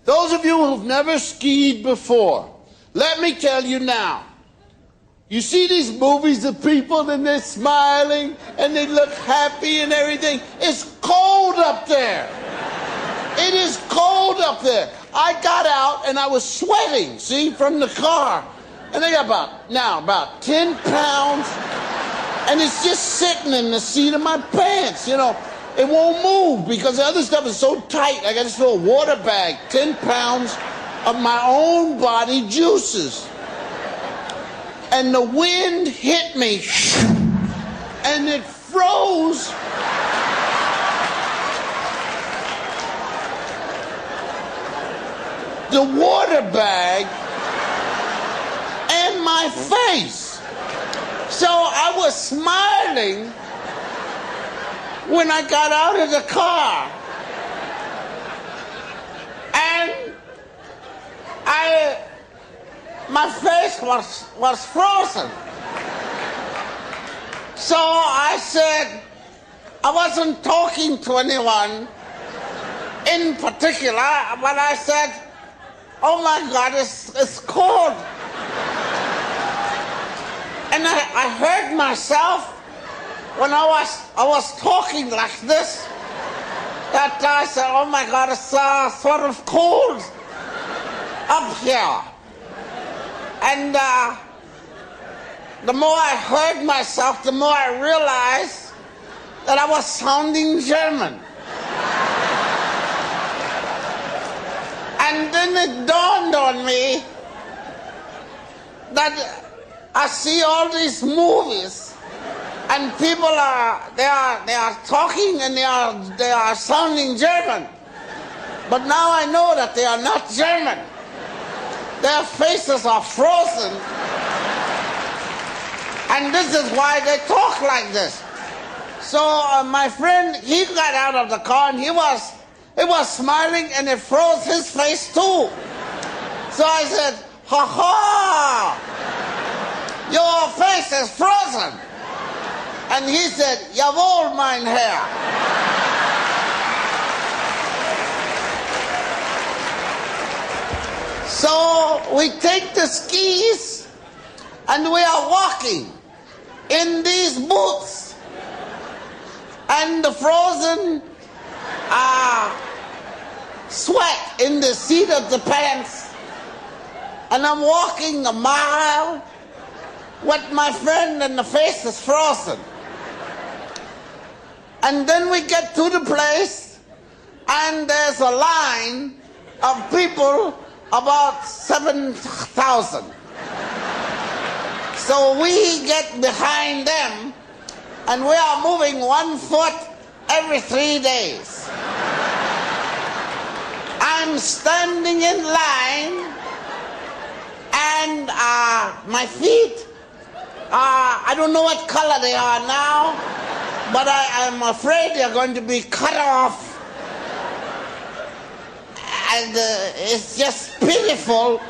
Those of you who've never skied before, let me tell you now. You see these movies of people and they're smiling and they look happy and everything. It's cold up there. It is cold up there. I got out and I was sweating, see, from the car. And I got about 10 pounds. And it's just sitting in the seat of my pants, you know. It won't move because the other stuff is so tight. I got this little water bag, 10 pounds of my own body juices. And the wind hit me, and it froze. The water bag and my face. So I was smiling when I got out of the car. And my face was frozen. So I said, I wasn't talking to anyone in particular, but I said, oh my God, it's cold. And I heard myself when I was talking like this, that I said, oh my God, it's sort of cold up here. And the more I heard myself, the more I realized that I was sounding German. And then it dawned on me that I see all these movies and people they are talking and they are sounding German. But now I know that they are not German. Their faces are frozen. And this is why they talk like this. So my friend, he got out of the car and he was smiling and it froze his face too. So I said, ha ha, your face is frozen. And he said, jawohl, mein Herr. So we take the skis and we are walking in these boots and the frozen sweat in the seat of the pants. And I'm walking a mile with my friend and the face is frozen. And then we get to the place and there's a line of people, about 7,000. So we get behind them and we are moving 1 foot every 3 days. I'm standing in line and my feet, I don't know what color they are now, but I'm afraid they're going to be cut off. And it's just pitiful.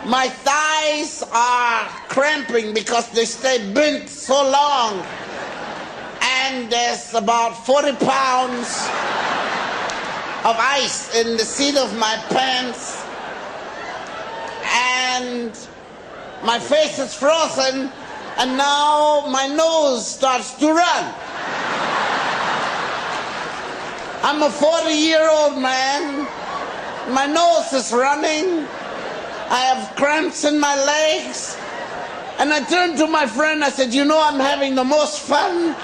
My thighs are cramping because they stay bent so long. And there's about 40 pounds of ice in the seat of my pants. And my face is frozen. And now my nose starts to run. I'm a 40-year-old man. My nose is running. I have cramps in my legs. And I turned to my friend, I said, you know, I'm having the most fun.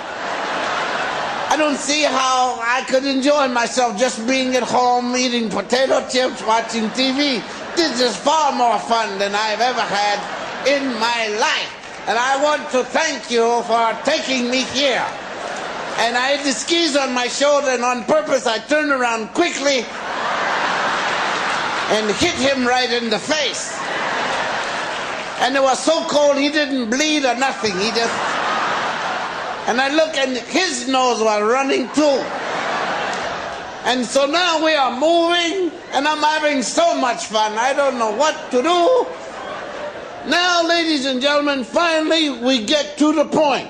I don't see how I could enjoy myself just being at home, eating potato chips, watching TV. This is far more fun than I've ever had in my life. And I want to thank you for taking me here. And I had the skis on my shoulder, and on purpose I turned around quickly and hit him right in the face. And it was so cold he didn't bleed or nothing. He just... And I look and his nose was running too. And so now we are moving and I'm having so much fun. I don't know what to do. Now, ladies and gentlemen, finally we get to the point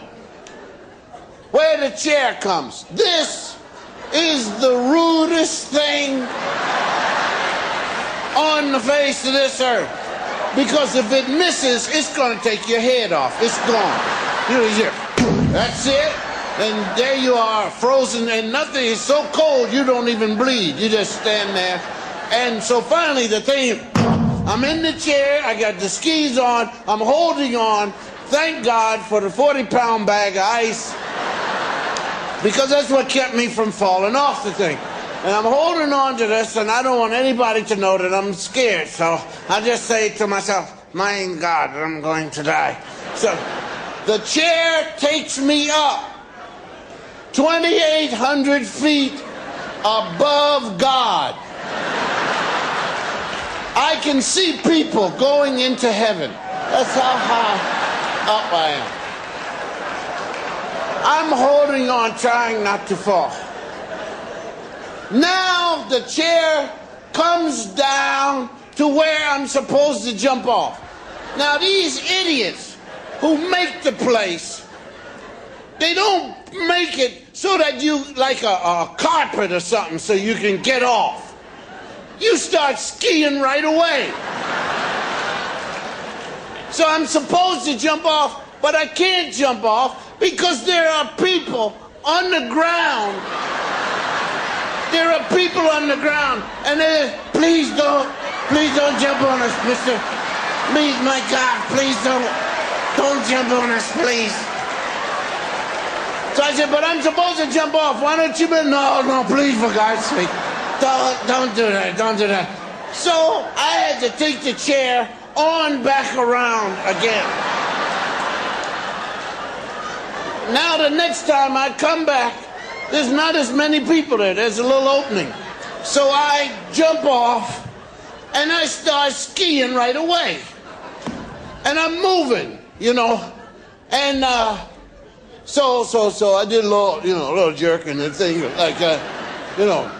where the chair comes. This is the rudest thing the face of this earth. Because if it misses, it's going to take your head off. It's gone. That's it. And there you are, frozen, and nothing is so cold you don't even bleed. You just stand there. And so finally the thing, I'm in the chair, I got the skis on, I'm holding on. Thank God for the 40-pound bag of ice, because that's what kept me from falling off the thing. And I'm holding on to this, and I don't want anybody to know that I'm scared. So I just say to myself, my God, I'm going to die. So the chair takes me up 2,800 feet above God. I can see people going into heaven. That's how high up I am. I'm holding on, trying not to fall. Now the chair comes down to where I'm supposed to jump off. Now these idiots who make the place, they don't make it so that you, like a carpet or something, so you can get off. You start skiing right away. So I'm supposed to jump off, but I can't jump off because there are people on the ground. There are people on the ground, and they're, please don't jump on us, mister. Please, my God, please don't jump on us, please. So I said, but I'm supposed to jump off. Why don't you? No, please, for God's sake. Don't do that, don't do that. So I had to take the chair on back around again. Now the next time I come back, there's not as many people there. There's a little opening. So I jump off and I start skiing right away. And I'm moving, you know. And so I did a little jerking and thing, like, you know.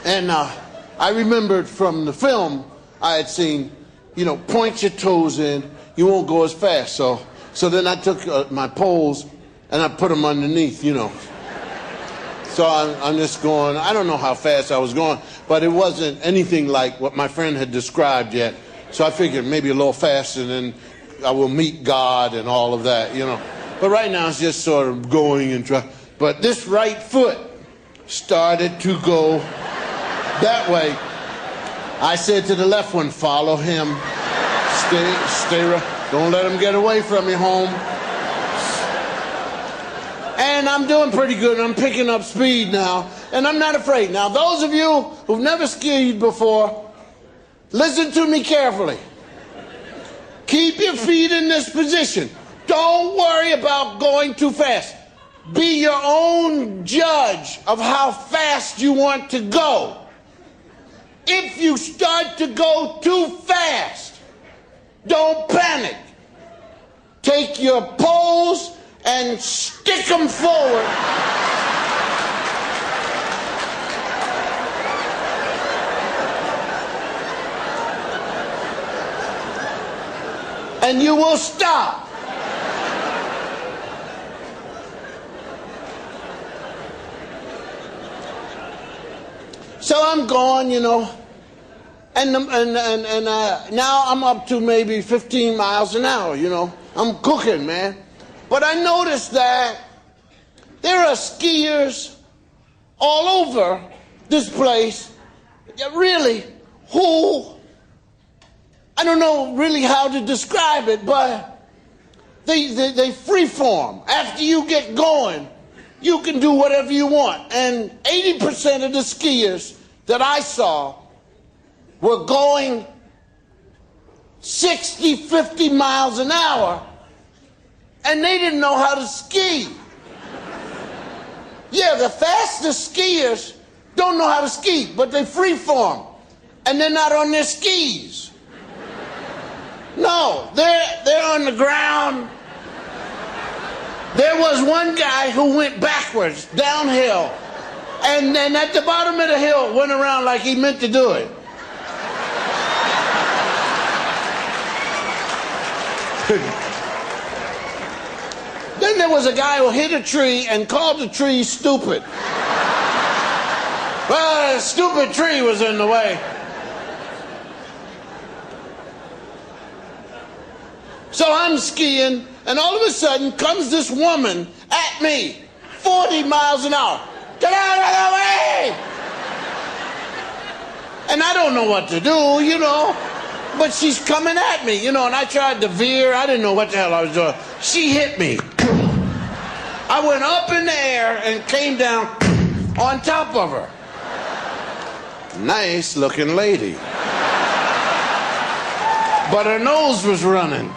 And I remembered from the film I had seen, you know, point your toes in, you won't go as fast. So then I took my poles and I put them underneath, you know. So I'm just going, I don't know how fast I was going, but it wasn't anything like what my friend had described yet. So I figured maybe a little faster, and then I will meet God and all of that, you know. But right now it's just sort of going and trying. But this right foot started to go that way. I said to the left one, follow him. Stay, don't let him get away from you, home. And I'm doing pretty good. I'm picking up speed now, and I'm not afraid. Now, those of you who've never skied before, listen to me carefully. Keep your feet in this position. Don't worry about going too fast. Be your own judge of how fast you want to go. If you start to go too fast, don't panic. Take your poles and stick them forward. And you will stop. So I'm going, you know, and now I'm up to maybe 15 miles an hour, you know. I'm cooking, man. But I noticed that there are skiers all over this place, really, who, I don't know really how to describe it, but they freeform. After you get going, you can do whatever you want. And 80% of the skiers that I saw were going 60, 50 miles an hour, and they didn't know how to ski. Yeah, the fastest skiers don't know how to ski, but they freeform, and they're not on their skis. No, they're on the ground. There was one guy who went backwards, downhill, and then at the bottom of the hill went around like he meant to do it. Then there was a guy who hit a tree and called the tree stupid. Well, a stupid tree was in the way. So I'm skiing, and all of a sudden comes this woman at me, 40 miles an hour. Get out of the way! And I don't know what to do, you know. But she's coming at me, you know, and I tried to veer. I didn't know what the hell I was doing. She hit me. I went up in the air and came down on top of her. Nice looking lady. But her nose was running.